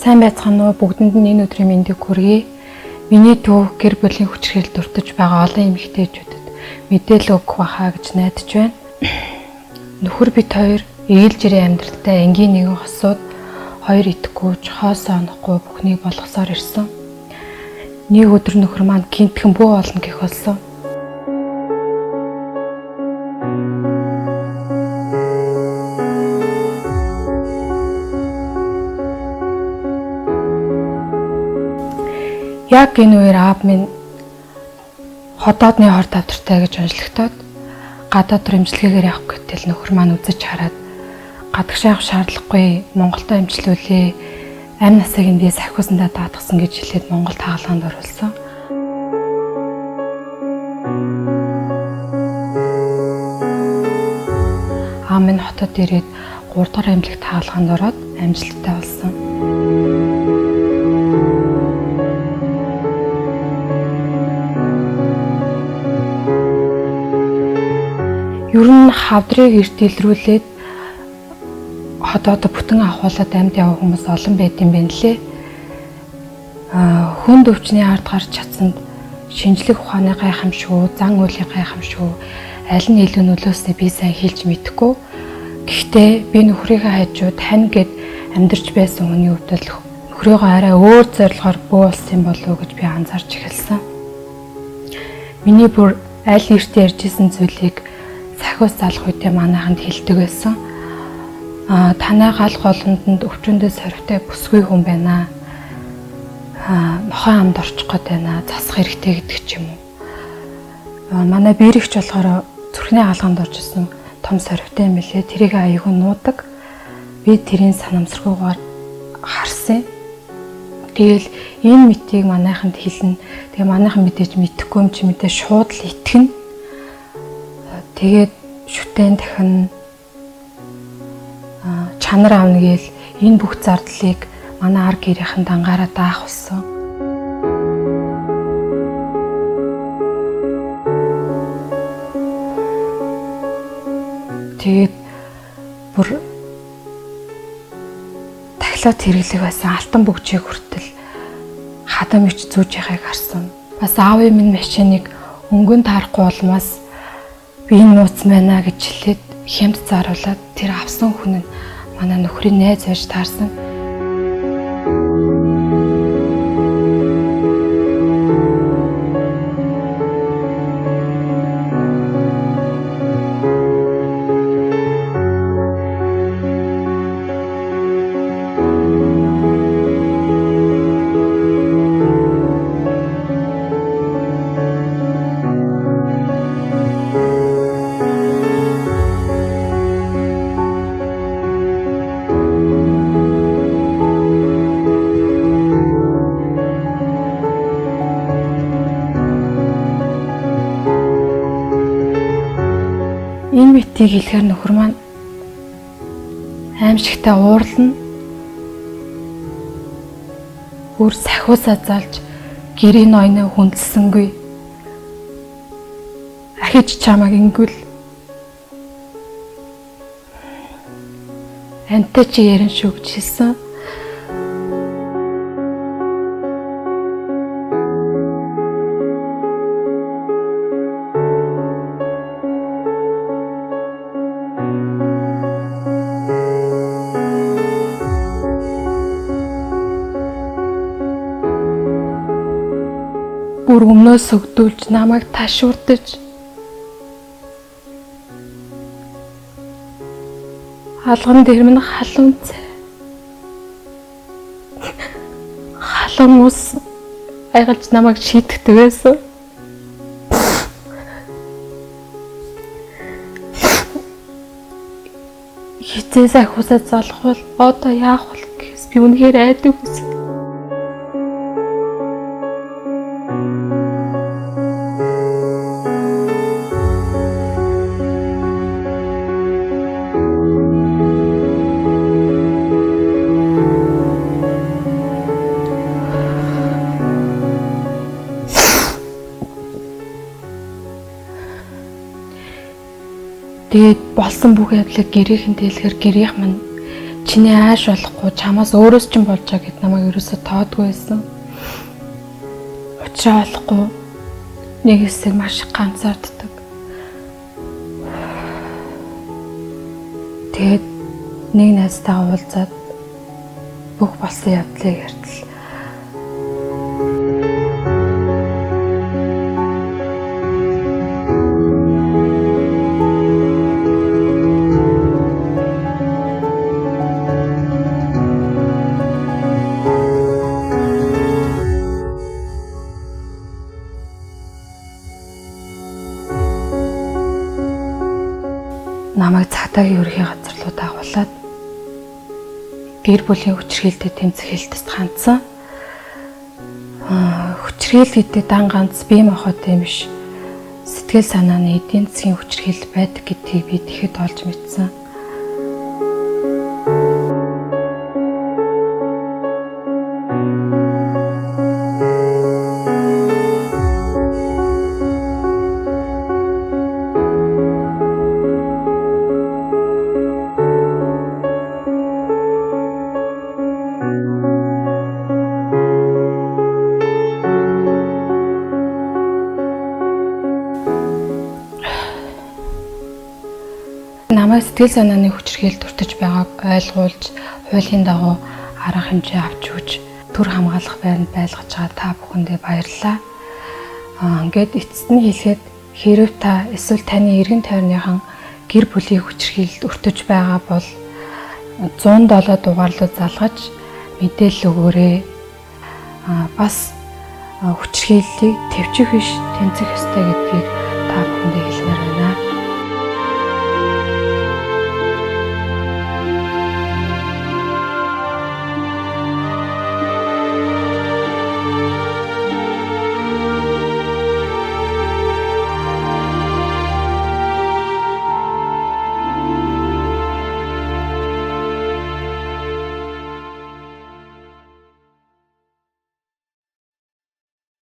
Сайн байцгаана уу, бүгдэнд нь энэ өдрийн мэндийг хүргэе. Миний төв гэр бүлийн хүчирхийлэл дуртаж байгаа олон эмэгтэйчүүдэд мэдээлэл өгөх байхаа гэж найдаж байна. Нөхөр бит хоёр ээлж ирээ амьдралтай энгийн нэгэн хосууд хоёр идэхгүй хоосоо онохгүй бүхнийг болгосоор ирсэн. Нэг өдөр нөхөр маань гинтхэн бүү болно гэх болсон. Яг энэ үеэр аав минь ходоодны хор давтартай гэж онцлогдоод гадаад төр имчилгээгээр явах гэтэл нөхөр маань үзэж хараад гадагшаах шаардлагагүй Монголдо имчилүүлээ, амь насыг эндээс ахиусандаа даатгсан гэж хэлээд Монголд хаалганд оруулсан. Аав минь хотод ирээд 3 дахь эмнэлэгт хаалганд ороод амжилттай болсон. Ер нь хавдрыг эрт илрүүлээд ходоодо бүтэн авахуулаад амьд явах хүмүүс олон байд юм байна лээ. Хүнд өвчний ард гарч чадсанд шинжлэх ухааны гайхамшгүй, зан үйлийн гайхамшгүй аль нь илүү нөлөөснөө би сайн хэлж мэдэхгүй. Гэхдээ би нөхрийнхөө хажууд тань гэд амьдарч байсан хүний хувьд л нөхрийгөө арай өөр зорилгоор бүү болсон болов уу гэж би анзаарч эхэлсэн. Миний бүр аль эртээ ярьжсэн зүйлийг сахиус залах үедээ манайханд хэлдэг байсан. Танай гал голондонд өвчнөдөө сорвтой бүсгүй хүн байна. Нохой амд орчих гээд байна. Засах хэрэгтэй гэдэг ч юм уу. Манай биерэгч болохоор зүрхний хаалганд орж исэн том сорвтой юм билээ. Тэрийг аягүй нуудаг. Би тэрийн санамсаргүйгээр харсан. Тэгэл энэ мэтийг манайханд хэлнэ. Тэгээ манайхан мэдээж мэдэхгүй юм чи мэдээ шууд л итгэнэ. Тэгээд шүтэн дахин чанар авна гээл энэ бүх зардлыг манай ар гэрийнхэн дангаараа даах болсон. Тэгээд бүр тахилаад хэрэглэх байсан алтан бөгжийг хүртэл хадам ич зүүж яхайг харсан. Бас аавын минь машиныг өнгөнд харахгүй улмаас би энэ нууц байна гэж хэлээд хямд зааруулаад тэр авсан хүн нь манай нөхрийн найз байж таарсан. Энэ битийг хэлэхээр нөхөр маань аимшигтай уурлана. Бүр сахиусаа залж гэрийн ноёноо хүндэлсэнгүй. Ахиж чамаг ингүүл. Антай чи ярин шүү гэж хэлсэн. Бүр өмнөөс өгдүүлж намайг ташуурдаж хаалган дээр минь халуун цай халуун ус айгалж намайг шийтгэдэг байсан. Хизээс ахиусаа залах бол одоо яах вэ гэхээс би үнэхээр айдаг байсан. Тэгээд болсон бүх явдлыг гэрийнхэн дэлгэр гэрийнх маань чиний ааш болохгүй чамаас өөрөөс ч болж байгаа гэд намайг ерөөсө тоодгүй байсан. Учраа болохгүй нэг хэсэг маш их ганцаарддаг. Тэгээд нэг найзтайгаа уулзаад бүх болсон явдлыг ярьтал. Намайг цагдаагийн ерөнхий газар руу дагуулад гэр бүлийн хүчирхийлэлтэд тэмцэх хэлтэст хандсан. Хүчирхийлэл гэдэг дан ганц бие махбодын биш, сэтгэл санааны эдийн засгийн хүчирхийлэл байдаг гэдгийг би тэгэхэд олж мэдсэн. Намайг сэтгэл санааны хүчирхийлэлд өртөж байгааг ойлгуулж, хуулийн дагуу арга хэмжээ авч өгч, төр хамгаалах байранд байлгаж байгаа та бүхэндээ баярлалаа. Ингээд эцэст нь хэлэхэд хэрв та эсвэл таны эргэн тойрныхан гэр бүлийн хүчирхийлэлд өртөж байгаа бол 107 дугаар руу залгаж мэдээлэл өгөөрэй. Бас хүчирхийллийг төвчих биш тэмцэх ёстой гэдгийг